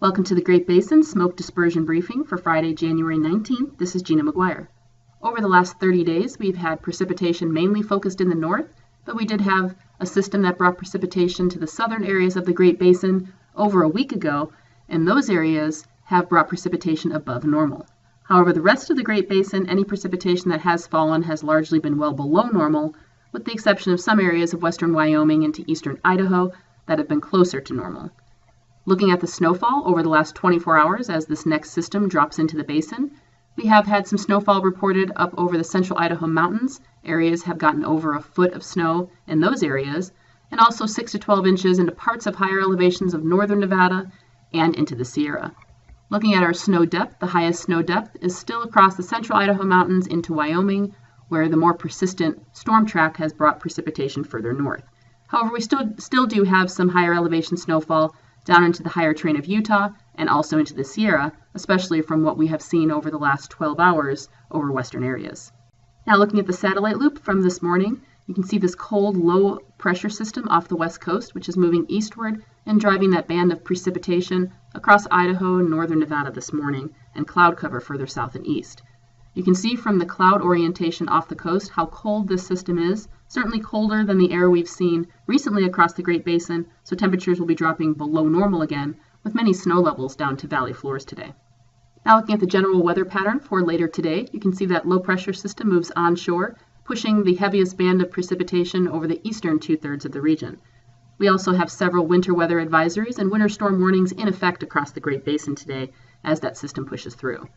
Welcome to the Great Basin Smoke Dispersion Briefing for Friday, January 19th. This is Gina McGuire. Over the last 30 days, we've had precipitation mainly focused in the north, but we did have a system that brought precipitation to the southern areas of the Great Basin over a week ago, and those areas have brought precipitation above normal. However, the rest of the Great Basin, any precipitation that has fallen has largely been well below normal, with the exception of some areas of western Wyoming into eastern Idaho that have been closer to normal. Looking at the snowfall over the last 24 hours as this next system drops into the basin, we have had some snowfall reported up over the central Idaho mountains. Areas have gotten over a foot of snow in those areas, and also 6 to 12 inches into parts of higher elevations of northern Nevada and into the Sierra. Looking at our snow depth, the highest snow depth is still across the central Idaho mountains into Wyoming, where the more persistent storm track has brought precipitation further north. However, we still do have some higher elevation snowfall down into the higher terrain of Utah and also into the Sierra, especially from what we have seen over the last 12 hours over western areas. Now looking at the satellite loop from this morning, you can see this cold, low pressure system off the west coast, which is moving eastward and driving that band of precipitation across Idaho and northern Nevada this morning, and cloud cover further south and east. You can see from the cloud orientation off the coast how cold this system is, certainly colder than the air we've seen recently across the Great Basin, so temperatures will be dropping below normal again, with many snow levels down to valley floors today. Now looking at the general weather pattern for later today, you can see that low pressure system moves onshore, pushing the heaviest band of precipitation over the eastern two-thirds of the region. We also have several winter weather advisories and winter storm warnings in effect across the Great Basin today as that system pushes through.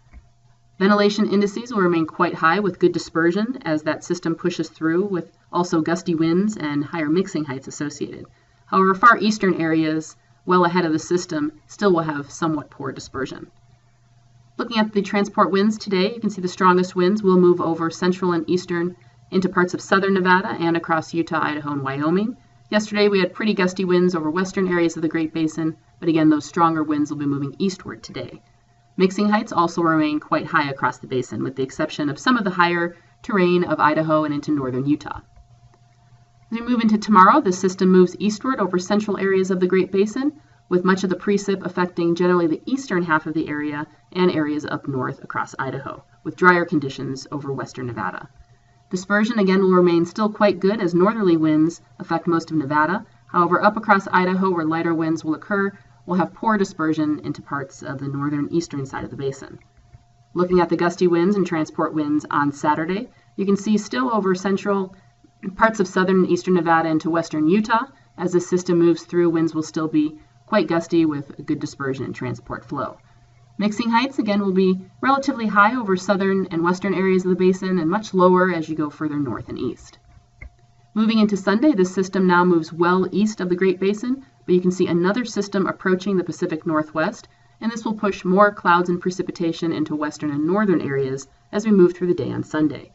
Ventilation indices will remain quite high with good dispersion as that system pushes through, with also gusty winds and higher mixing heights associated. However, far eastern areas well ahead of the system still will have somewhat poor dispersion. Looking at the transport winds today, you can see the strongest winds will move over central and eastern into parts of southern Nevada and across Utah, Idaho, and Wyoming. Yesterday we had pretty gusty winds over western areas of the Great Basin, but again those stronger winds will be moving eastward today. Mixing heights also remain quite high across the basin, with the exception of some of the higher terrain of Idaho and into northern Utah. As we move into tomorrow, this system moves eastward over central areas of the Great Basin, with much of the precip affecting generally the eastern half of the area and areas up north across Idaho, with drier conditions over western Nevada. Dispersion again will remain still quite good as northerly winds affect most of Nevada. However, up across Idaho where lighter winds will occur, we'll have poor dispersion into parts of the northern eastern side of the basin. Looking at the gusty winds and transport winds on Saturday, you can see still over central parts of southern and eastern Nevada into western Utah. As the system moves through, winds will still be quite gusty with good dispersion and transport flow. Mixing heights again will be relatively high over southern and western areas of the basin and much lower as you go further north and east. Moving into Sunday, this system now moves well east of the Great Basin, but you can see another system approaching the Pacific Northwest, and this will push more clouds and precipitation into western and northern areas as we move through the day on Sunday.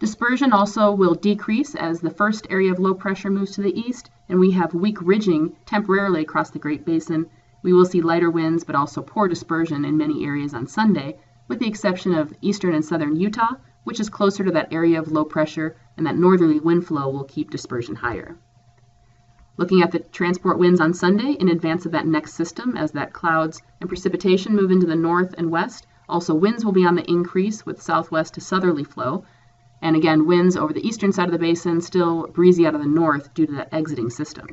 Dispersion also will decrease as the first area of low pressure moves to the east, and we have weak ridging temporarily across the Great Basin. We will see lighter winds, but also poor dispersion in many areas on Sunday, with the exception of eastern and southern Utah, which is closer to that area of low pressure, and that northerly wind flow will keep dispersion higher. Looking at the transport winds on Sunday in advance of that next system, as that clouds and precipitation move into the north and west, also winds will be on the increase with southwest to southerly flow, and again winds over the eastern side of the basin still breezy out of the north due to that exiting system.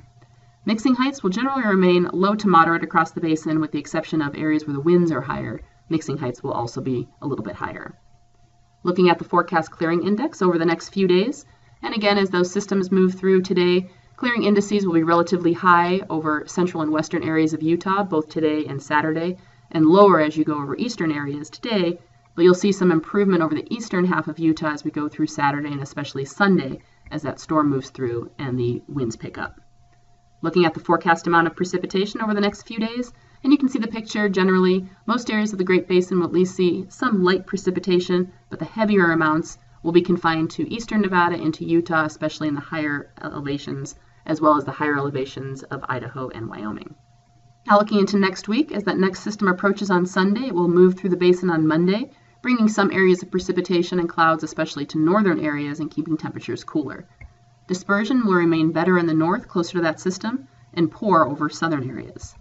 Mixing heights will generally remain low to moderate across the basin with the exception of areas where the winds are higher. Mixing heights will also be a little bit higher. Looking at the forecast clearing index over the next few days, and again as those systems move through today, clearing indices will be relatively high over central and western areas of Utah both today and Saturday, and lower as you go over eastern areas today, but you'll see some improvement over the eastern half of Utah as we go through Saturday and especially Sunday as that storm moves through and the winds pick up. Looking at the forecast amount of precipitation over the next few days, and you can see the picture generally, most areas of the Great Basin will at least see some light precipitation, but the heavier amounts will be confined to eastern Nevada into Utah, especially in the higher elevations, as well as the higher elevations of Idaho and Wyoming. Now looking into next week, as that next system approaches on Sunday, it will move through the basin on Monday, bringing some areas of precipitation and clouds, especially to northern areas, and keeping temperatures cooler. Dispersion will remain better in the north, closer to that system, and poor over southern areas.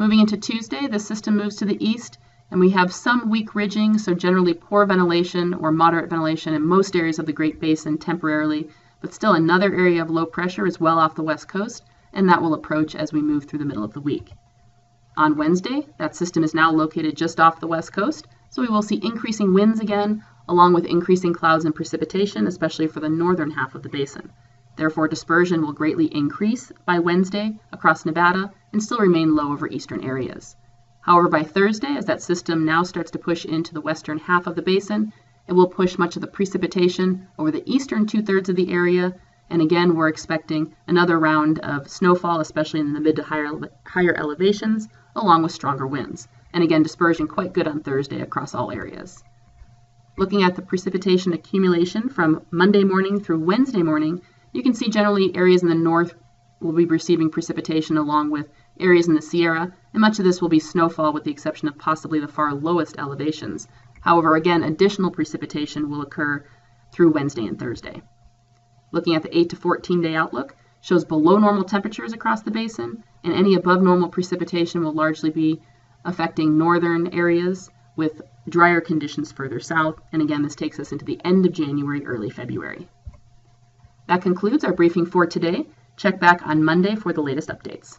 Moving into Tuesday, the system moves to the east, and we have some weak ridging, so generally poor ventilation or moderate ventilation in most areas of the Great Basin temporarily, but still another area of low pressure is well off the west coast, and that will approach as we move through the middle of the week. On Wednesday, that system is now located just off the west coast, so we will see increasing winds again, along with increasing clouds and precipitation, especially for the northern half of the basin. Therefore, dispersion will greatly increase by Wednesday across Nevada and still remain low over eastern areas. However, by Thursday, as that system now starts to push into the western half of the basin, it will push much of the precipitation over the eastern two-thirds of the area, and again, we're expecting another round of snowfall, especially in the mid to higher elevations, along with stronger winds. And again, dispersion quite good on Thursday across all areas. Looking at the precipitation accumulation from Monday morning through Wednesday morning, you can see generally areas in the north will be receiving precipitation along with areas in the Sierra, and much of this will be snowfall with the exception of possibly the far lowest elevations. However, again, additional precipitation will occur through Wednesday and Thursday. Looking at the 8 to 14 day outlook, shows below normal temperatures across the basin, and any above normal precipitation will largely be affecting northern areas with drier conditions further south, and again, this takes us into the end of January, early February. That concludes our briefing for today. Check back on Monday for the latest updates.